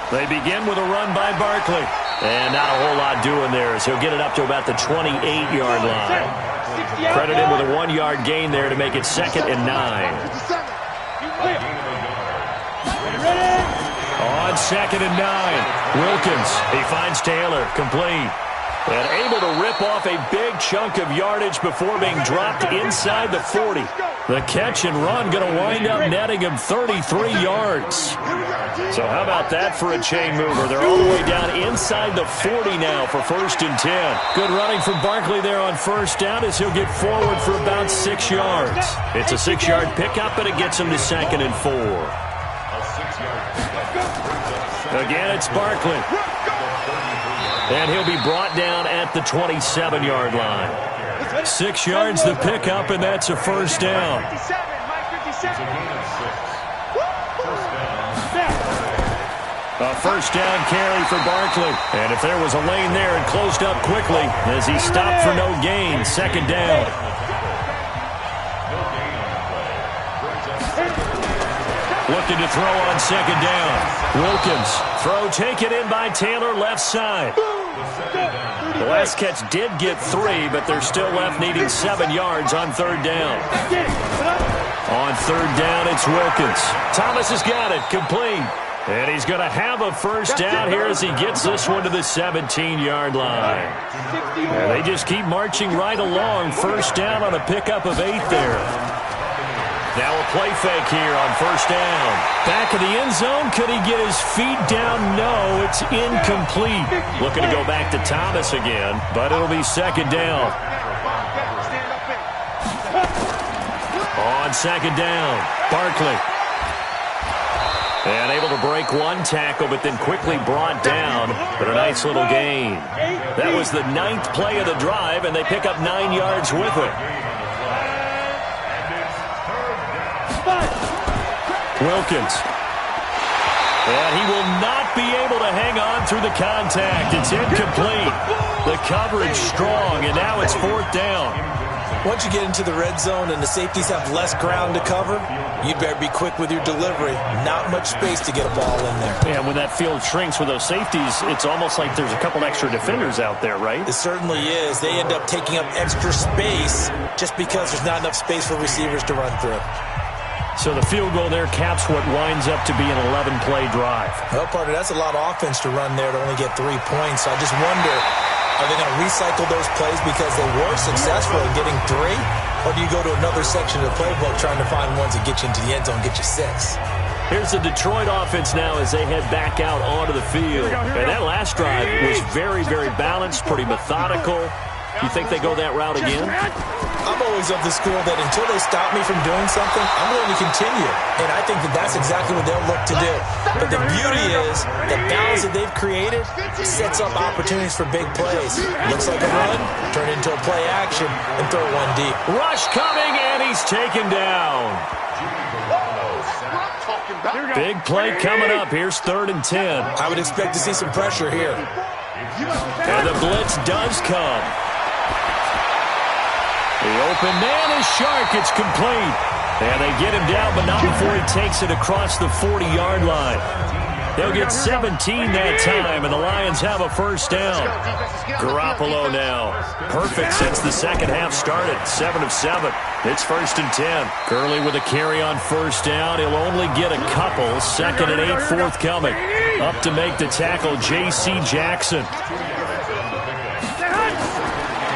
[SPEAKER 2] They begin with a run by Barkley. And not a whole lot doing there as he'll get it up to about the 28-yard line. Credit him with a 1-yard gain there to make it 2nd and 9. On 2nd and 9, Wilkins. He finds Taylor, complete. And able to rip off a big chunk of yardage before being dropped inside the 40. The catch and run going to wind up netting him 33 yards. So how about that for a chain mover? They're all the way down inside the 40 now for 1st and 10. Good running from Barkley there on 1st down as he'll get forward for about 6 yards. It's a 6-yard pickup, and it gets him to 2nd and 4. Again, it's Barkley. And he'll be brought down at the 27-yard line. 6 yards the pickup, and that's a 1st down. A 1st down carry for Barkley. And if there was a lane there, it closed up quickly as he stopped for no gain. 2nd down. Looking to throw on 2nd down. Wilkins. Throw taken in by Taylor left side. The last catch did get 3, but they're still left needing 7 yards on 3rd down. On 3rd down, it's Wilkins. Thomas has got it, complete. And he's going to have a 1st down here as he gets this one to the 17-yard line. And they just keep marching right along. 1st down on a pickup of 8 there. Now a play fake here on 1st down. Back of the end zone. Could he get his feet down? No, it's incomplete. Looking to go back to Thomas again, but it'll be 2nd down. On 2nd down, Barkley. And able to break one tackle, but then quickly brought down. But a nice little gain. That was the 9th play of the drive, and they pick up 9 yards with it. Wilkins. And he will not be able to hang on through the contact. It's incomplete. The coverage strong, and now it's 4th down.
[SPEAKER 3] Once you get into the red zone and the safeties have less ground to cover, you'd better be quick with your delivery. Not much space to get a ball in there.
[SPEAKER 2] Yeah, when that field shrinks with those safeties, it's almost like there's a couple extra defenders out there, right?
[SPEAKER 3] It certainly is. They end up taking up extra space just because there's not enough space for receivers to run through.
[SPEAKER 2] So the field goal there caps what winds up to be an 11-play drive.
[SPEAKER 3] Well, partner, that's a lot of offense to run there to only get 3 points. So I just wonder, are they going to recycle those plays because they were successful in getting 3? Or do you go to another section of the playbook trying to find ones that get you into the end zone, get you 6?
[SPEAKER 2] Here's the Detroit offense now as they head back out onto the field. And that last drive was very, very balanced, pretty methodical. You think they go that route again?
[SPEAKER 3] I'm always of the school that until they stop me from doing something, I'm going to continue. And I think that that's exactly what they'll look to do. But the beauty is the balance that they've created sets up opportunities for big plays. Looks like a run, turn into a play action, and throw one deep.
[SPEAKER 2] Rush coming, and he's taken down. Big play coming up. Here's 3rd and 10.
[SPEAKER 3] I would expect to see some pressure here.
[SPEAKER 2] And the blitz does come. The open man is Shark. It's complete. And they get him down, but not before he takes it across the 40-yard line. They'll get 17 that time, and the Lions have a first down. Garoppolo now. Perfect since the second half started. 7 of 7. It's 1st and 10. Gurley with a carry on first down. He'll only get a couple. 2nd and 8 forthcoming. Up to make the tackle, J.C. Jackson.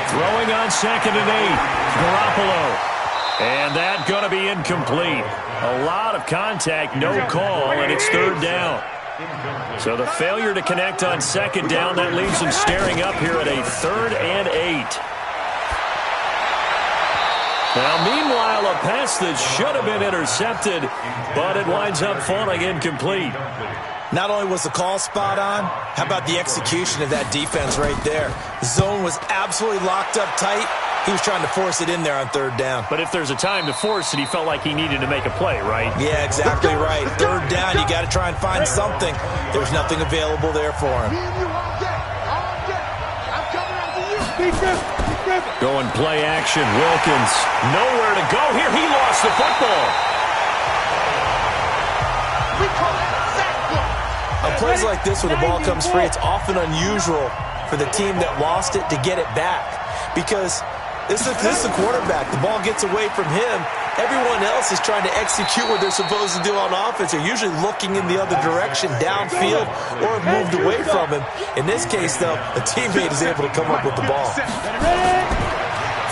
[SPEAKER 2] Throwing on 2nd and 8. Garoppolo. And that going to be incomplete. A lot of contact, no call, and it's 3rd down. So the failure to connect on 2nd down, that leaves him staring up here at a 3rd and 8. Now, meanwhile, a pass that should have been intercepted, but it winds up falling incomplete.
[SPEAKER 3] Not only was the call spot on, how about the execution of that defense right there? The zone was absolutely locked up tight. He was trying to force it in there on 3rd down.
[SPEAKER 2] But if there's a time to force it, he felt like he needed to make a play, right?
[SPEAKER 3] Yeah, exactly right. 3rd down, you got to try and find something. There's nothing available there for him.
[SPEAKER 2] Going play action, Wilkins. Nowhere to go here. He lost the football.
[SPEAKER 3] On plays like this, when the ball comes free, it's often unusual for the team that lost it to get it back. Because this is the quarterback. The ball gets away from him. Everyone else is trying to execute what they're supposed to do on offense. They're usually looking in the other direction, downfield, or have moved away from him. In this case, though, a teammate is able to come up with the ball.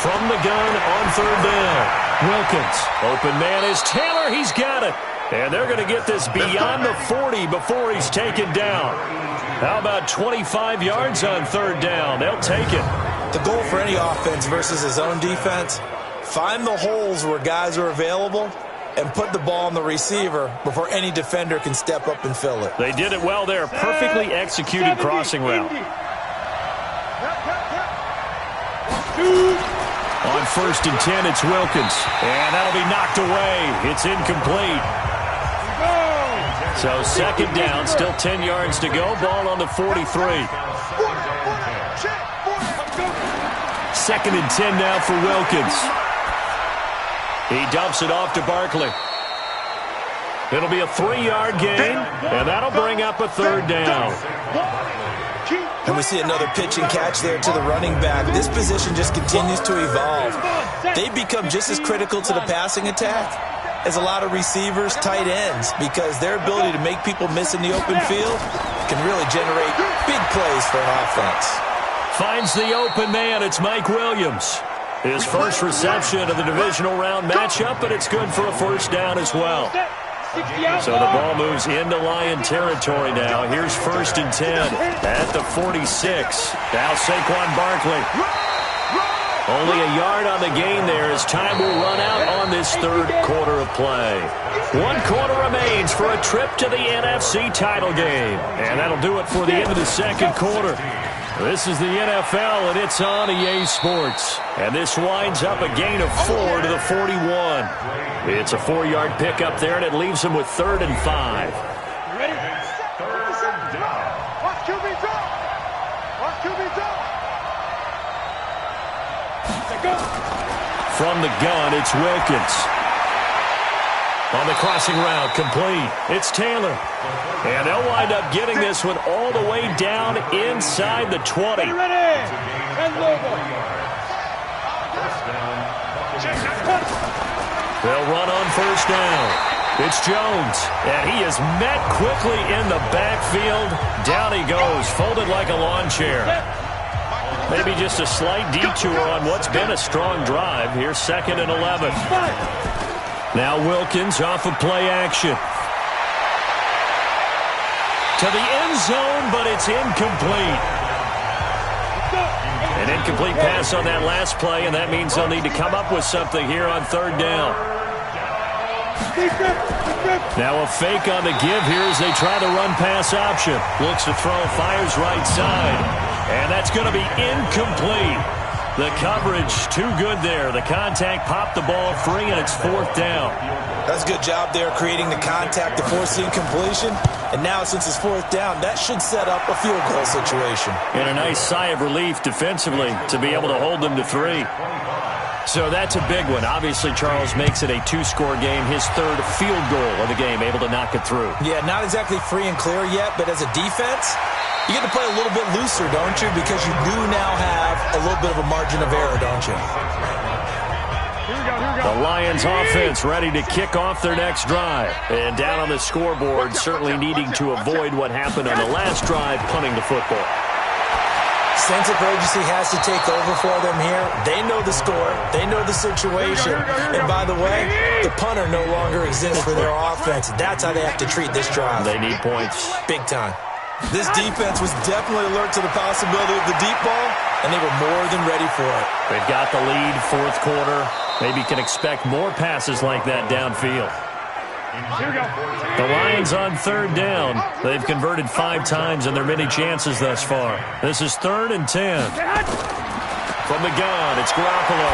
[SPEAKER 2] From the gun on 3rd down. Wilkins. Open man is Taylor. He's got it. And they're going to get this beyond the 40 before he's taken down. How about 25 yards on 3rd down? They'll take it.
[SPEAKER 3] The goal for any offense versus his own defense, find the holes where guys are available and put the ball on the receiver before any defender can step up and fill it.
[SPEAKER 2] They did it well there. Perfectly executed crossing route. On 1st and 10, it's Wilkins. And that'll be knocked away. It's incomplete. So 2nd down, still 10 yards to go. Ball on the 43. 2nd and 10 now for Wilkins. He dumps it off to Barkley. It'll be a 3-yard gain, and that'll bring up a 3rd down.
[SPEAKER 3] And we see another pitch and catch there to the running back. This position just continues to evolve. They've become just as critical to the passing attack as a lot of receivers, tight ends, because their ability to make people miss in the open field can really generate big plays for an offense.
[SPEAKER 2] Finds the open man. It's Mike Williams. His first reception of the divisional round matchup, but it's good for a first down as well. So the ball moves into Lion territory now. Here's 1st and 10 at the 46. Now Saquon Barkley. Only a yard on the gain there as time will run out on this 3rd quarter of play. 1 quarter remains for a trip to the NFC title game. And that'll do it for the end of the 2nd quarter. This is the NFL, and it's on EA Sports. And this winds up a gain of 4 to the 41. It's a 4-yard pickup there, and it leaves them with 3rd and 5.
[SPEAKER 4] Ready? Watch QB drop. Watch QB drop.
[SPEAKER 2] From the gun, it's Wilkins. On the crossing route, complete. It's Taylor. And they'll wind up getting this one all the way down inside the 20.
[SPEAKER 4] Ready? And
[SPEAKER 2] They'll run on 1st down. It's Jones. And he is met quickly in the backfield. Down he goes, folded like a lawn chair. Maybe just a slight detour on what's been a strong drive. Here's 2nd and 11. Now Wilkins off of play action. To the end zone, but it's incomplete. An incomplete pass on that last play, and that means they'll need to come up with something here on third down. Now a fake on the give here as they try the run-pass option. Looks to throw, fires right side. And that's going to be incomplete. The coverage too good there. The contact popped the ball free, and it's fourth down.
[SPEAKER 3] That's a good job there creating the contact to force the incompletion. And now since it's fourth down, that should set up a field goal situation.
[SPEAKER 2] And a nice sigh of relief defensively to be able to hold them to 3. So that's a big one. Obviously, Charles makes it a 2-score game. His third field goal of the game, able to knock it through.
[SPEAKER 3] Yeah, not exactly free and clear yet, but as a defense, you get to play a little bit looser, don't you? Because you do now have a little bit of a margin of error, don't you?
[SPEAKER 2] The Lions offense ready to kick off their next drive. And down on the scoreboard, certainly needing to avoid what happened on the last drive, punting the football.
[SPEAKER 3] Sense of urgency has to take over for them here. They know the score. They know the situation. And by the way, the punter no longer exists for their offense. That's how they have to treat this drive.
[SPEAKER 2] They need points.
[SPEAKER 3] Big time. This defense was definitely alert to the possibility of the deep ball, and they were more than ready for it.
[SPEAKER 2] They've got the lead, fourth quarter. Maybe can expect more passes like that downfield. The Lions on third down. They've converted 5 times in their many chances thus far. This is 3rd and 10. From the gun, it's Garoppolo.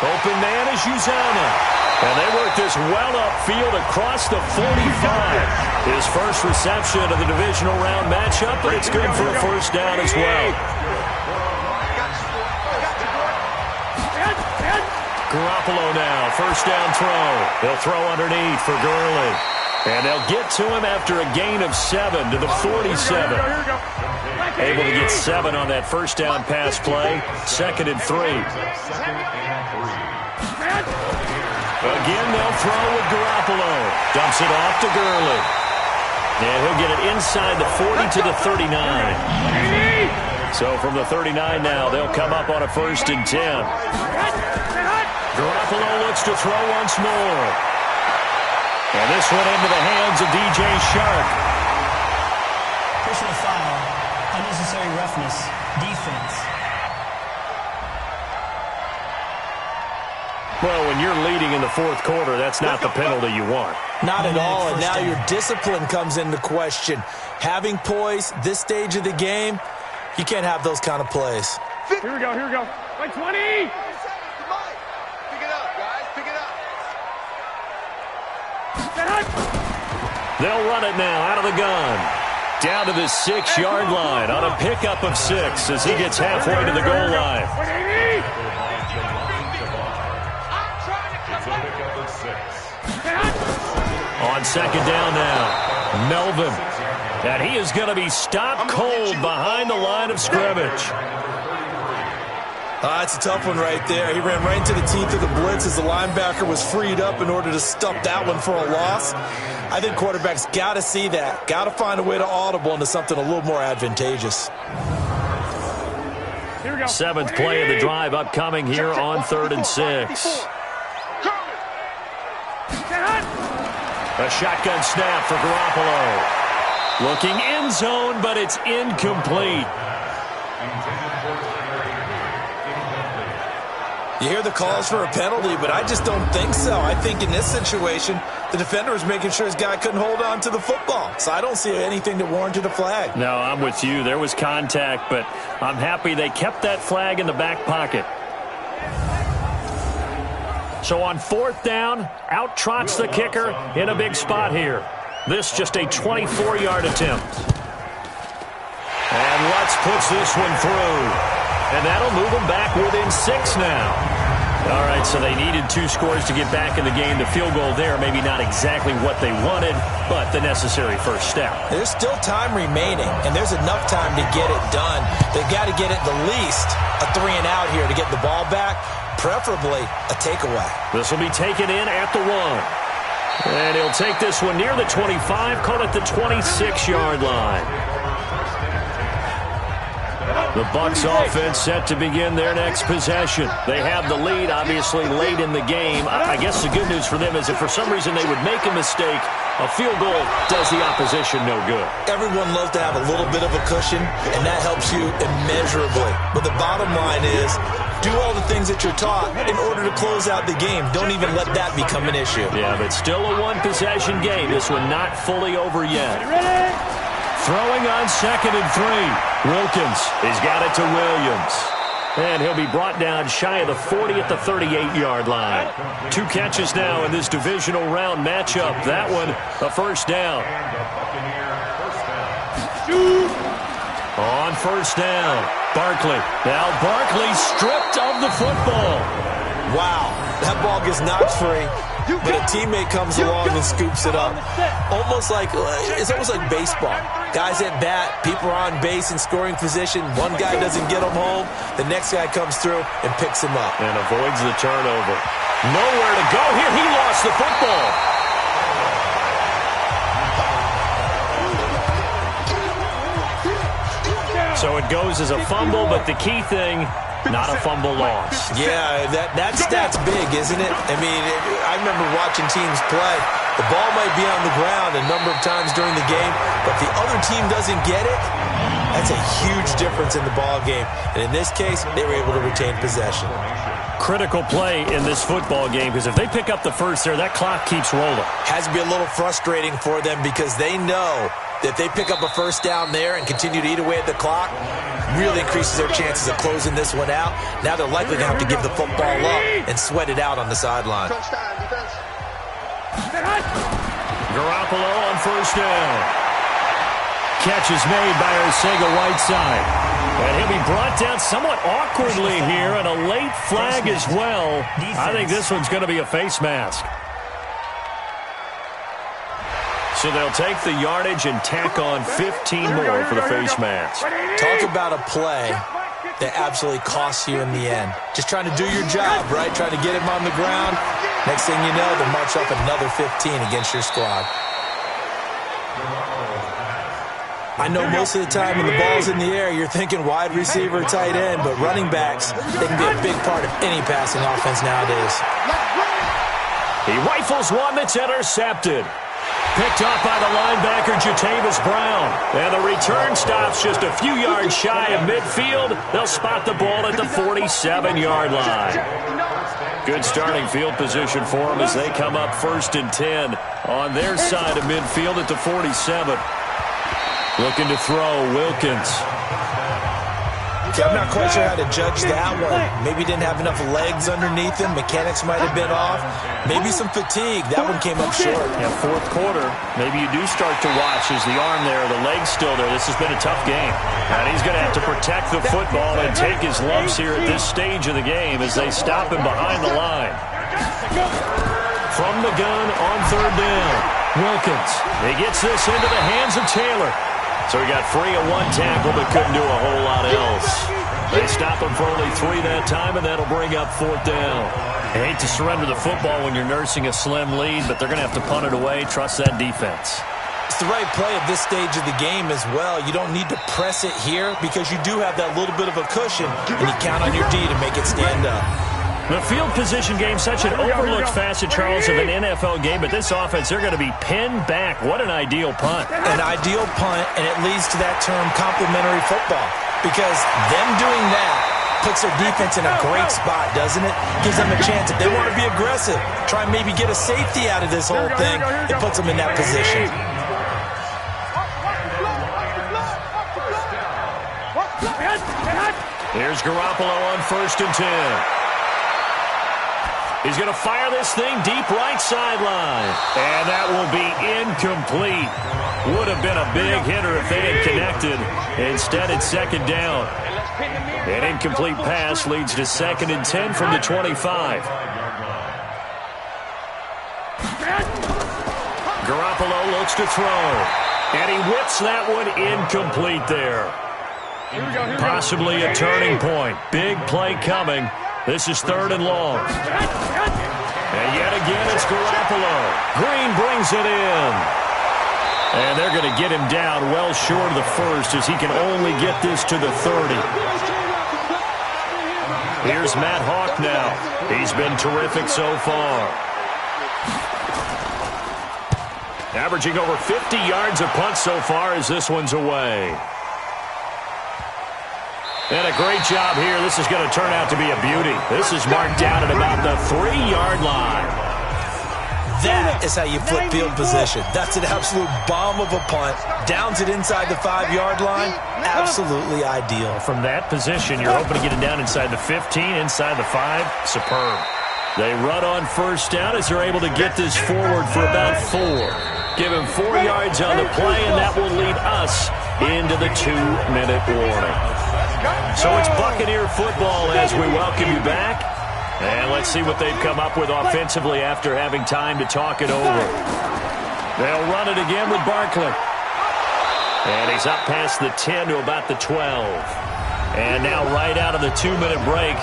[SPEAKER 2] Open man is Uzama. And they work this well upfield across the 45. His first reception of the divisional round matchup, but it's good for a first down as well. Garoppolo now, first down throw. They'll throw underneath for Gurley. And they'll get to him after a gain of 7 to the 47. Able to get 7 on that first down pass play. 2nd and 3. Again, they'll throw with Garoppolo. Dumps it off to Gurley. And he'll get it inside the 40 to the 39. So from the 39 now, they'll come up on a 1st and 10. Garoppolo looks to throw once more. And this one into the hands of DJ Shark.
[SPEAKER 5] Personal foul, unnecessary roughness, defense.
[SPEAKER 2] Well, when you're leading in the fourth quarter, that's not the penalty you want.
[SPEAKER 3] Not at all, and now your discipline comes into question. Having poise this stage of the game, you can't have those kind of plays.
[SPEAKER 4] Here we go. Like 20!
[SPEAKER 2] They'll run it now out of the gun. Down to the 6-yard line on a pickup of 6 as he gets halfway to the goal line. On 2nd down now, Melvin. And he is going to be stopped cold behind the line of scrimmage.
[SPEAKER 3] That's a tough one right there. He ran right into the teeth of the blitz as the linebacker was freed up in order to stop that one for a loss. I think quarterbacks got to see that. Got to find a way to audible into something a little more advantageous.
[SPEAKER 2] 7th play of the drive upcoming here on 3rd and 6. A shotgun snap for Garoppolo. Looking end zone, but it's incomplete.
[SPEAKER 3] You hear the calls for a penalty, but I just don't think so. I think in this situation, the defender was making sure his guy couldn't hold on to the football. So I don't see anything that warranted a flag.
[SPEAKER 2] No, I'm with you. There was contact, but I'm happy they kept that flag in the back pocket. So on 4th down, out trots the kicker in a big spot here. This just a 24-yard attempt. And Lutz puts this one through. And that'll move them back within 6 now. All right, so they needed 2 scores to get back in the game. The field goal there, maybe not exactly what they wanted, but the necessary first step.
[SPEAKER 3] There's still time remaining, and there's enough time to get it done. They've got to get at the least a 3-and-out here to get the ball back, preferably a takeaway.
[SPEAKER 2] This will be taken in at the 1. And he'll take this one near the 25, call it the 26-yard line. The Bucs offense set to begin their next possession. They have the lead, obviously, late in the game. I guess the good news for them is if for some reason they would make a mistake, a field goal does the opposition no good.
[SPEAKER 3] Everyone loves to have a little bit of a cushion, and that helps you immeasurably. But the bottom line is, do all the things that you're taught in order to close out the game. Don't even let that become an issue.
[SPEAKER 2] Yeah, but still a one-possession game. This one not fully over yet. Throwing on 2nd and 3. Wilkins has got it to Williams. And he'll be brought down shy of the 40 at the 38-yard line. 2 catches now in this divisional round matchup. That one, a first down. On first down, Barkley. Now Barkley stripped of the football.
[SPEAKER 3] Wow, that ball gets knocked free, but a teammate comes along and scoops it up. It's almost like baseball. Guys at bat, people are on base in scoring position. One guy doesn't get him home. The next guy comes through and picks him up.
[SPEAKER 2] And avoids the turnover. Nowhere to go here. He lost the football. So it goes as a fumble, but the key thing, not a fumble loss.
[SPEAKER 3] Yeah, that stat's big, isn't it? I mean, I remember watching teams play. The ball might be on the ground a number of times during the game, but the other team doesn't get it. That's a huge difference in the ball game. And in this case, they were able to retain possession.
[SPEAKER 2] Critical play in this football game, because if they pick up the first there, that clock keeps rolling.
[SPEAKER 3] Has to be a little frustrating for them because they know that if they pick up a first down there and continue to eat away at the clock, really increases their chances of closing this one out. Now they're likely to have to give the football up and sweat it out on the sideline.
[SPEAKER 2] Garoppolo on first down. Catch is made by Arcega-Whiteside. And he'll be brought down somewhat awkwardly here, and a late flag as well. I think this one's going to be a face mask. So they'll take the yardage and tack on 15 more for the face mask.
[SPEAKER 3] Talk about a play that absolutely costs you in the end. Just trying to do your job, right? Trying to get him on the ground. Next thing you know, they'll march off another 15 against your squad. I know most of the time when the ball's in the air, you're thinking wide receiver, tight end, but running backs, they can be a big part of any passing offense nowadays.
[SPEAKER 2] He rifles one that's intercepted. Picked off by the linebacker, Jatavis Brown. And the return stops just a few yards shy of midfield. They'll spot the ball at the 47-yard line. Good starting field position for them as they come up 1st and 10 on their side of midfield at the 47. Looking to throw, Wilkins.
[SPEAKER 3] I'm not quite sure how to judge that one. Maybe didn't have enough legs underneath him. Mechanics might have been off. Maybe some fatigue. That one came up short.
[SPEAKER 2] Yeah, 4th quarter. Maybe you do start to watch as the arm there, the leg's still there. This has been a tough game. And he's going to have to protect the football and take his lumps here at this stage of the game as they stop him behind the line. From the gun on 3rd down. Wilkins. He gets this into the hands of Taylor. So he got free of 1 tackle but couldn't do a whole lot else. They stop him for only 3 that time, and that'll bring up 4th down. I hate to surrender the football when you're nursing a slim lead, but they're going to have to punt it away. Trust that defense.
[SPEAKER 3] It's the right play at this stage of the game as well. You don't need to press it here because you do have that little bit of a cushion, and you count on your D to make it stand up.
[SPEAKER 2] The field position game, such an overlooked facet, Charles, of an NFL game, but this offense, they're going to be pinned back. What an ideal punt.
[SPEAKER 3] An ideal punt, and it leads to that term complementary football, because them doing that puts their defense in a great spot, doesn't it? Gives them a chance. If they want to be aggressive, try and maybe get a safety out of this whole thing, it puts them in that position.
[SPEAKER 2] Here's Garoppolo on 1st and 10. He's going to fire this thing deep right sideline. And that will be incomplete. Would have been a big hitter if they had connected. Instead, it's 2nd down. An incomplete pass leads to 2nd and 10 from the 25. Garoppolo looks to throw. And he whips that one incomplete there. Possibly a turning point. Big play coming. This is 3rd and long. And yet again, it's Garoppolo. Green brings it in. And they're going to get him down well short of the first as he can only get this to the 30. Here's Matt Hawk now. He's been terrific so far. Averaging over 50 yards a punt so far as this one's away. And a great job here. This is going to turn out to be a beauty. This is marked down at about the 3-yard line.
[SPEAKER 3] That is how you flip field position. That's an absolute bomb of a punt. Downs it inside the 5-yard line. Absolutely ideal.
[SPEAKER 2] From that position, you're hoping to get it down inside the 15, inside the 5. Superb. They run on first down as they're able to get this forward for about 4. Give him 4 yards on the play, and that will lead us into the 2-minute warning. So it's Buccaneer football as we welcome you back. And let's see what they've come up with offensively after having time to talk it over. They'll run it again with Barkley. And he's up past the 10 to about the 12. And now right out of the 2-minute break,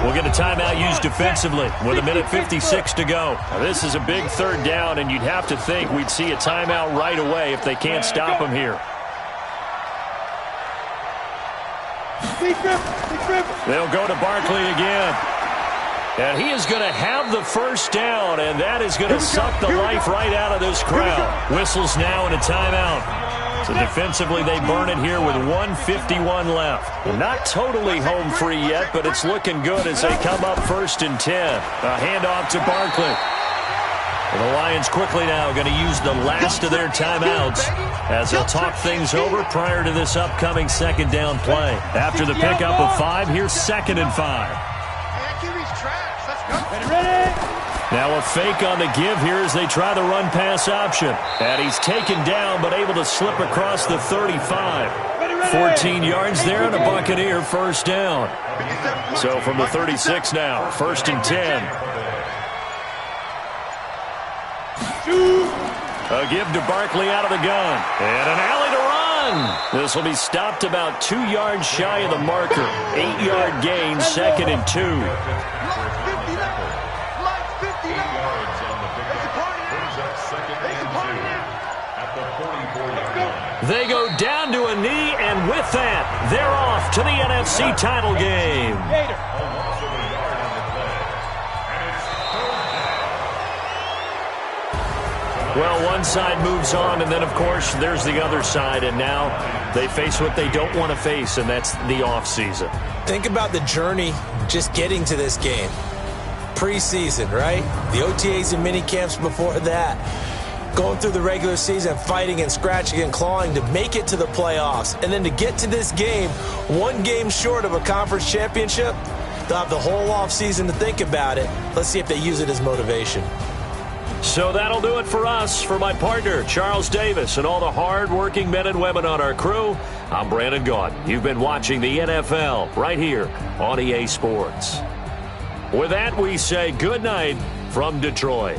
[SPEAKER 2] we'll get a timeout used defensively with 1:56 to go. Now, this is a big third down, and you'd have to think we'd see a timeout right away if they can't stop him here. They'll go to Barkley again. And he is going to have the first down, and that is going to suck the life right out of this crowd. Whistles now and a timeout. So defensively, they burn it here with 1:51 left. Well, not totally home free yet, but it's looking good as they come up 1st and 10. A handoff to Barkley. And the Lions quickly now going to use the last of their timeouts as they'll talk things over prior to this upcoming 2nd down play. After the pickup of 5, here's 2nd and 5. Now a fake on the give here as they try the run-pass option. And he's taken down but able to slip across the 35. 14 yards there and a Buccaneer first down. So from the 36 now, 1st and 10. A give to Barkley out of the gun. And an alley to run. This will be stopped about 2 yards shy of the marker. 8-yard gain, 2nd and 2. They go down to a knee, and with that, they're off to the NFC title game. Well, one side moves on, and then, of course, there's the other side, and now they face what they don't want to face, and that's the offseason.
[SPEAKER 3] Think about the journey just getting to this game. Preseason, right? The OTAs and mini camps before that. Going through the regular season, fighting and scratching and clawing to make it to the playoffs. And then to get to this game, 1 game short of a conference championship, they'll have the whole offseason to think about it. Let's see if they use it as motivation.
[SPEAKER 2] So that'll do it for us. For my partner, Charles Davis, and all the hard-working men and women on our crew, I'm Brandon Gaudin. You've been watching the NFL right here on EA Sports. With that, we say good night from Detroit.